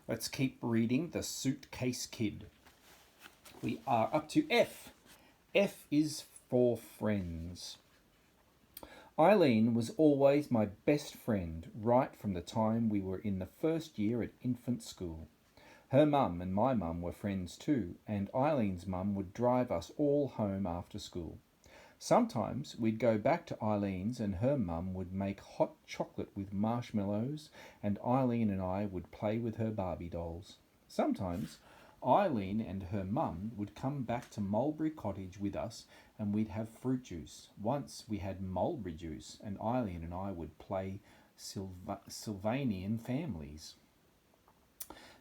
Let's keep reading The Suitcase Kid. We are up to F. F is for friends. Eileen was always my best friend right from the time we were in the first year at infant school. Her mum and my mum were friends too, and Eileen's mum would drive us all home after school. Sometimes we'd go back to Eileen's and her mum would make hot chocolate with marshmallows and Eileen and I would play with her Barbie dolls. Sometimes Eileen and her mum would come back to Mulberry Cottage with us and we'd have fruit juice. Once we had mulberry juice and Eileen and I would play Sylvanian families.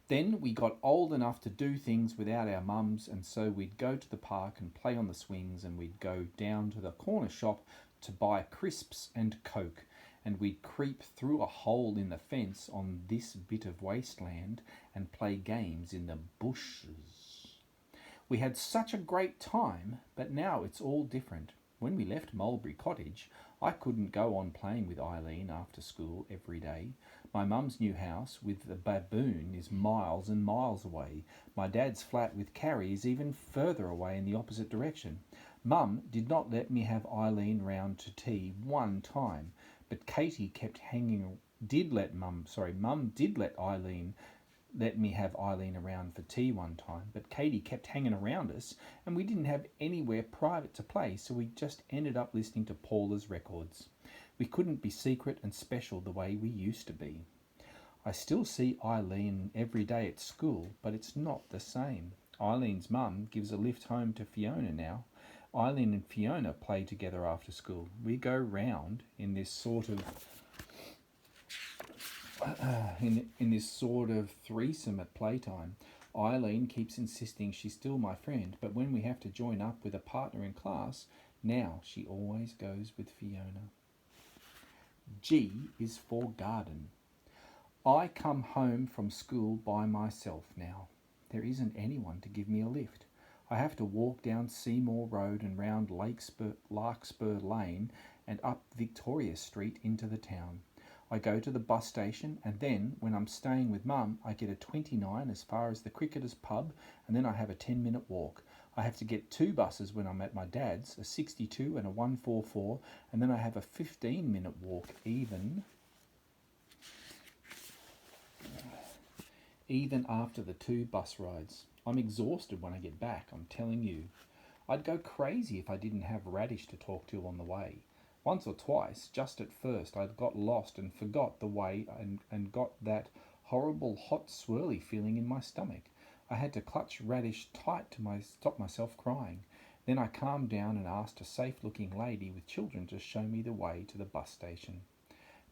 Then we got old enough to do things without our mums, and so we'd go to the park and play on the swings, and we'd go down to the corner shop to buy crisps and Coke, and we'd creep through a hole in the fence on this bit of wasteland and play games in the bushes. We had such a great time, but now it's all different. When we left Mulberry Cottage, I couldn't go on playing with Eileen after school every day. My mum's new house with the baboon is miles and miles away. My dad's flat with Carrie is even further away in the opposite direction. Mum did not let me have Eileen round to tea one time, but Katie kept hanging. Mum did let me have Eileen around for tea one time, but Katie kept hanging around us and we didn't have anywhere private to play, so we just ended up listening to Paula's records. We couldn't be secret and special the way we used to be. I still see Eileen every day at school, but it's not the same. Eileen's mum gives a lift home to Fiona now. Eileen and Fiona play together after school. We go round in this sort of threesome at playtime. Eileen keeps insisting she's still my friend, but when we have to join up with a partner in class, now she always goes with Fiona. G is for garden. I come home from school by myself now. There isn't anyone to give me a lift. I have to walk down Seymour Road and round Larkspur Lane and up Victoria Street into the town. I go to the bus station and then, when I'm staying with Mum, I get a 29 as far as the Cricketers pub and then I have a 10-minute walk. I have to get 2 buses when I'm at my dad's, a 62 and a 144, and then I have a 15-minute walk even after the 2 bus rides. I'm exhausted when I get back, I'm telling you. I'd go crazy if I didn't have Radish to talk to on the way. Once or twice, just at first, I got lost and forgot the way and got that horrible hot swirly feeling in my stomach. I had to clutch Radish tight to stop myself crying. Then I calmed down and asked a safe-looking lady with children to show me the way to the bus station.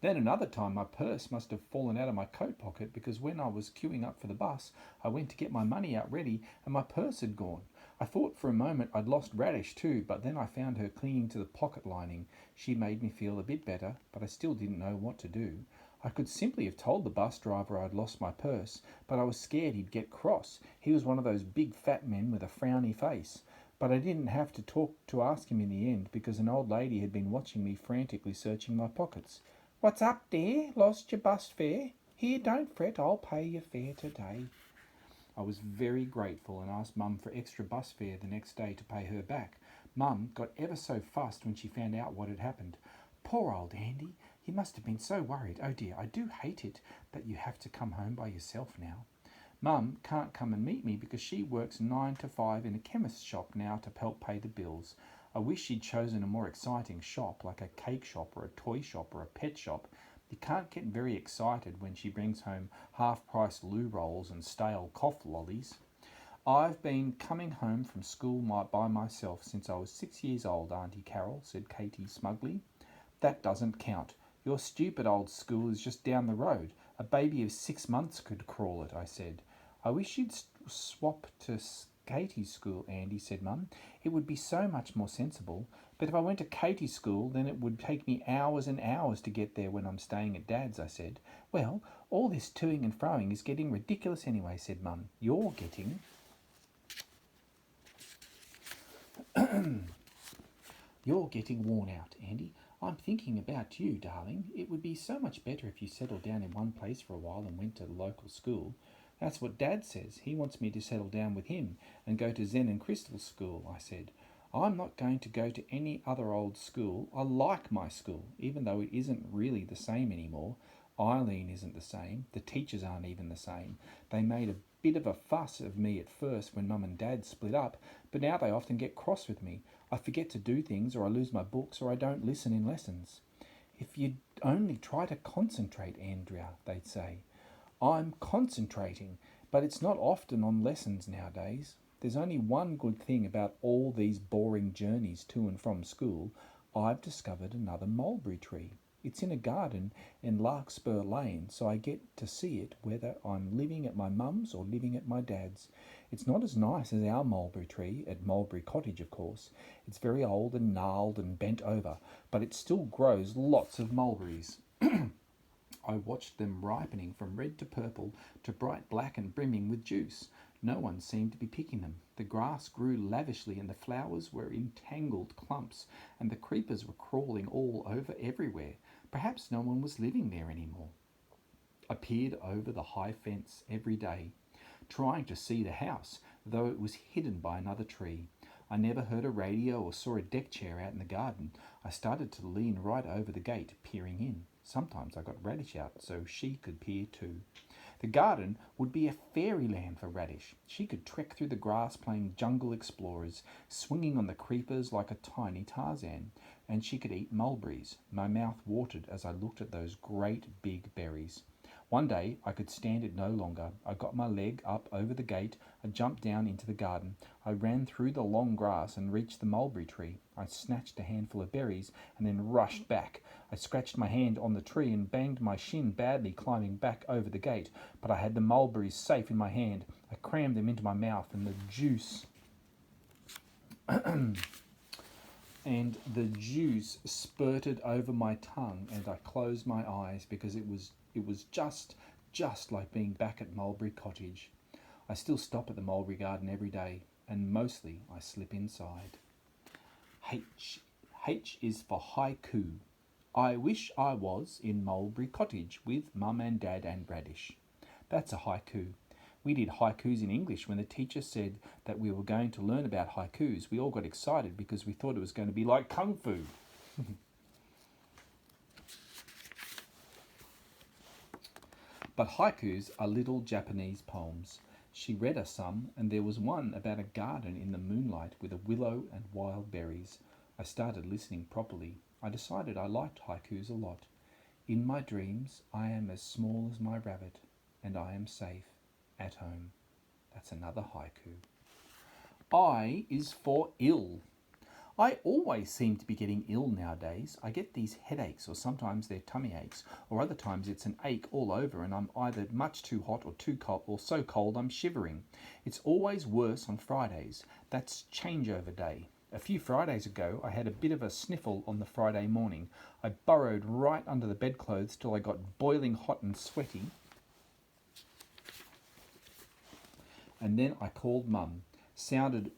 Then another time my purse must have fallen out of my coat pocket because when I was queuing up for the bus, I went to get my money out ready and my purse had gone. I thought for a moment I'd lost Radish too, but then I found her clinging to the pocket lining. She made me feel a bit better, but I still didn't know what to do. I could simply have told the bus driver I'd lost my purse, but I was scared he'd get cross. He was one of those big fat men with a frowny face. But I didn't have to ask him in the end because an old lady had been watching me frantically searching my pockets. "What's up, dear? Lost your bus fare? Here, don't fret, I'll pay your fare today." I was very grateful and asked Mum for extra bus fare the next day to pay her back. Mum got ever so fussed when she found out what had happened. "Poor old Andy, he must have been so worried. Oh dear, I do hate it that you have to come home by yourself now." Mum can't come and meet me because she works 9 to 5 in a chemist's shop now to help pay the bills. I wish she'd chosen a more exciting shop, like a cake shop or a toy shop or a pet shop. You can't get very excited when she brings home half-price loo rolls and stale cough lollies. "I've been coming home from school by myself since I was 6 years old, Auntie Carol," said Katie smugly. "That doesn't count. Your stupid old school is just down the road. A baby of 6 months could crawl it," I said. "I wish you'd swap to Katie's school, Andy," said Mum. "It would be so much more sensible. But if I went to Katie's school, then it would take me hours and hours to get there when I'm staying at Dad's," I said. "Well, all this toing and froing is getting ridiculous anyway," said Mum. You're getting worn out, Andy. I'm thinking about you, darling. It would be so much better if you settled down in one place for a while and went to the local school. That's what Dad says. He wants me to settle down with him and go to Zen and Crystal school, I said. I'm not going to go to any other old school. I like my school, even though it isn't really the same anymore. Eileen isn't the same. The teachers aren't even the same. They made a bit of a fuss of me at first when Mum and Dad split up, but now they often get cross with me. I forget to do things, or I lose my books, or I don't listen in lessons. If you'd only try to concentrate, Andrea, they'd say. I'm concentrating, but it's not often on lessons nowadays. There's only one good thing about all these boring journeys to and from school. I've discovered another mulberry tree. It's in a garden in Larkspur Lane, so I get to see it whether I'm living at my mum's or living at my dad's. It's not as nice as our mulberry tree at Mulberry Cottage, of course. It's very old and gnarled and bent over, but it still grows lots of mulberries. I watched them ripening from red to purple to bright black and brimming with juice. No one seemed to be picking them. The grass grew lavishly and the flowers were in tangled clumps and the creepers were crawling all over everywhere. Perhaps no one was living there anymore. I peered over the high fence every day, trying to see the house, though it was hidden by another tree. I never heard a radio or saw a deck chair out in the garden. I started to lean right over the gate, peering in. Sometimes I got Radish out so she could peer too. The garden would be a fairyland for Radish. She could trek through the grass playing jungle explorers, swinging on the creepers like a tiny Tarzan, and she could eat mulberries. My mouth watered as I looked at those great big berries. One day I could stand it no longer. I got my leg up over the gate. I jumped down into the garden. I ran through the long grass and reached the mulberry tree. I snatched a handful of berries and then rushed back. I scratched my hand on the tree and banged my shin badly climbing back over the gate, but I had the mulberries safe in my hand. I crammed them into my mouth and the juice spurted over my tongue, and I closed my eyes because it was just like being back at Mulberry Cottage. I still stop at the mulberry garden every day, and mostly I slip inside. H is for haiku. I wish I was in Mulberry Cottage with Mum and Dad and Radish. That's a haiku. We did haikus in English when the teacher said that we were going to learn about haikus. We all got excited because we thought it was going to be like kung fu. But haikus are little Japanese poems. She read us some, and there was one about a garden in the moonlight with a willow and wild berries. I started listening properly. I decided I liked haikus a lot. In my dreams, I am as small as my rabbit, and I am safe at home. That's another haiku. I is for ill. I always seem to be getting ill nowadays. I get these headaches, or sometimes they're tummy aches, or other times it's an ache all over and I'm either much too hot or too cold, or so cold I'm shivering. It's always worse on Fridays. That's changeover day. A few Fridays ago, I had a bit of a sniffle on the Friday morning. I burrowed right under the bedclothes till I got boiling hot and sweaty. And then I called Mum, sounding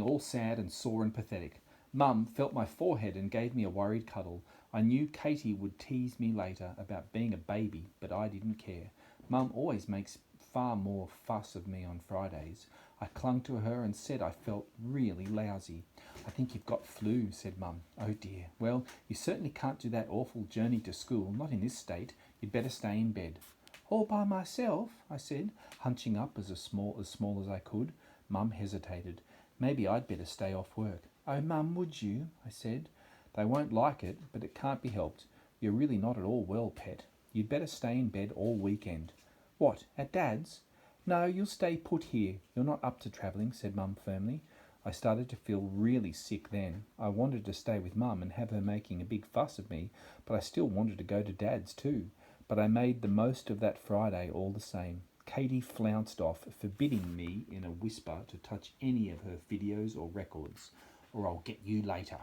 all sad and sore and pathetic. Mum felt my forehead and gave me a worried cuddle. I knew Katie would tease me later about being a baby, but I didn't care. Mum always makes far more fuss of me on Fridays. I clung to her and said I felt really lousy. I think you've got flu, said Mum. Oh dear. Well, you certainly can't do that awful journey to school, not in this state. You'd better stay in bed. All by myself, I said, hunching up as small as I could. Mum hesitated. Maybe I'd better stay off work. Oh, Mum, would you? I said. They won't like it, but it can't be helped. You're really not at all well, pet. You'd better stay in bed all weekend. What, at Dad's? No, you'll stay put here. You're not up to travelling, said Mum firmly. I started to feel really sick then. I wanted to stay with Mum and have her making a big fuss of me, but I still wanted to go to Dad's too. But I made the most of that Friday all the same. Katie flounced off, forbidding me in a whisper to touch any of her videos or records, or I'll get you later.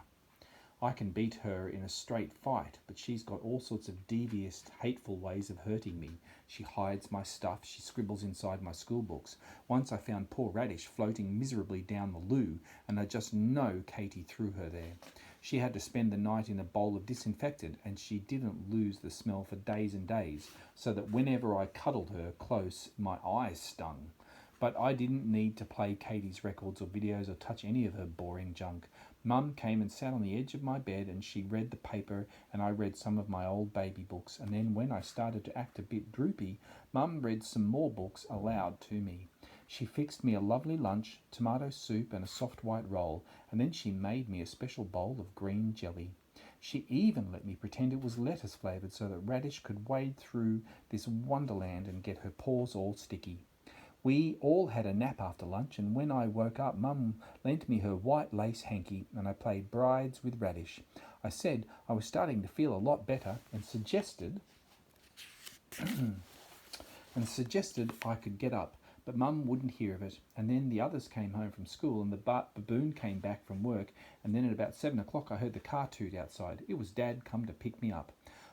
I can beat her in a straight fight, but she's got all sorts of devious, hateful ways of hurting me. She hides my stuff, she scribbles inside my school books. Once I found poor Radish floating miserably down the loo, and I just know Katie threw her there. She had to spend the night in a bowl of disinfectant, and she didn't lose the smell for days and days, so that whenever I cuddled her close, my eyes stung. But I didn't need to play Katie's records or videos or touch any of her boring junk. Mum came and sat on the edge of my bed, and she read the paper, and I read some of my old baby books, and then when I started to act a bit droopy, Mum read some more books aloud to me. She fixed me a lovely lunch, tomato soup and a soft white roll, and then she made me a special bowl of green jelly. She even let me pretend it was lettuce flavoured so that Radish could wade through this wonderland and get her paws all sticky. We all had a nap after lunch, and when I woke up, Mum lent me her white lace hanky, and I played brides with Radish. I said I was starting to feel a lot better, and suggested I could get up, but Mum wouldn't hear of it. And then the others came home from school, and the baboon came back from work, and then at about 7 o'clock I heard the car toot outside. It was Dad come to pick me up.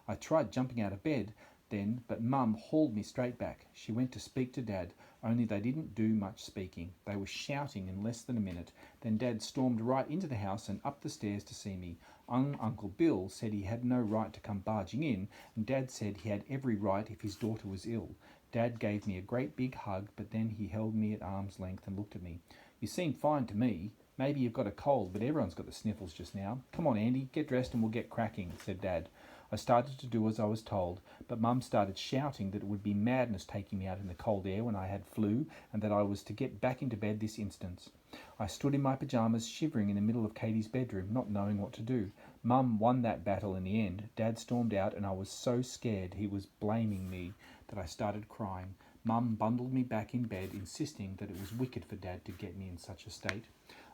I tried jumping out of bed then, but Mum hauled me straight back. She went to speak to Dad, only they didn't do much speaking. They were shouting in less than a minute. Then Dad stormed right into the house and up the stairs to see me. Uncle Bill said he had no right to come barging in, and Dad said he had every right if his daughter was ill. Dad gave me a great big hug, but then he held me at arm's length and looked at me. You seem fine to me. Maybe you've got a cold, but everyone's got the sniffles just now. Come on, Andy, get dressed and we'll get cracking, said Dad. I started to do as I was told, but Mum started shouting that it would be madness taking me out in the cold air when I had flu, and that I was to get back into bed this instant. I stood in my pyjamas, shivering in the middle of Katie's bedroom, not knowing what to do. Mum won that battle in the end. Dad stormed out, and I was so scared he was blaming me that I started crying. Mum bundled me back in bed, insisting that it was wicked for Dad to get me in such a state.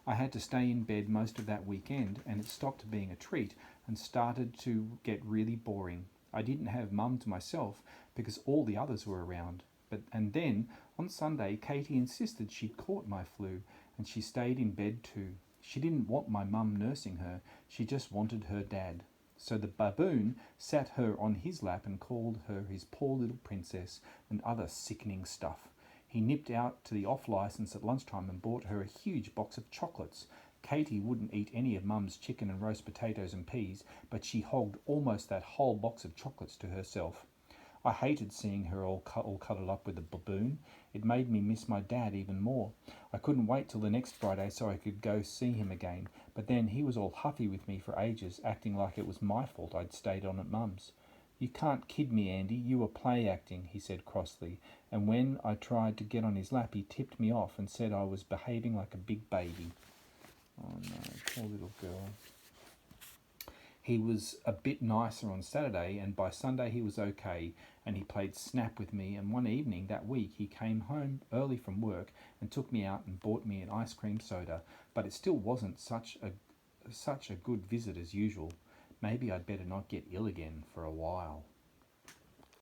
I had to stay in bed most of that weekend, and it stopped being a treat and started to get really boring. I didn't have Mum to myself because all the others were around. And then, on Sunday, Katie insisted she'd caught my flu, and she stayed in bed too. She didn't want my Mum nursing her, she just wanted her Dad. So the baboon sat her on his lap and called her his poor little princess and other sickening stuff. He nipped out to the off-licence at lunchtime and bought her a huge box of chocolates. Katie wouldn't eat any of Mum's chicken and roast potatoes and peas, but she hogged almost that whole box of chocolates to herself. I hated seeing her all cuddled up with the baboon. It made me miss my Dad even more. I couldn't wait till the next Friday so I could go see him again, but then he was all huffy with me for ages, acting like it was my fault I'd stayed on at Mum's. You can't kid me, Andy, you were play acting, he said crossly, and when I tried to get on his lap he tipped me off and said I was behaving like a big baby. Oh no, poor little girl. He was a bit nicer on Saturday, and by Sunday he was okay, and he played snap with me, and one evening that week he came home early from work and took me out and bought me an ice cream soda, but it still wasn't such a good visit as usual. Maybe I'd better not get ill again for a while.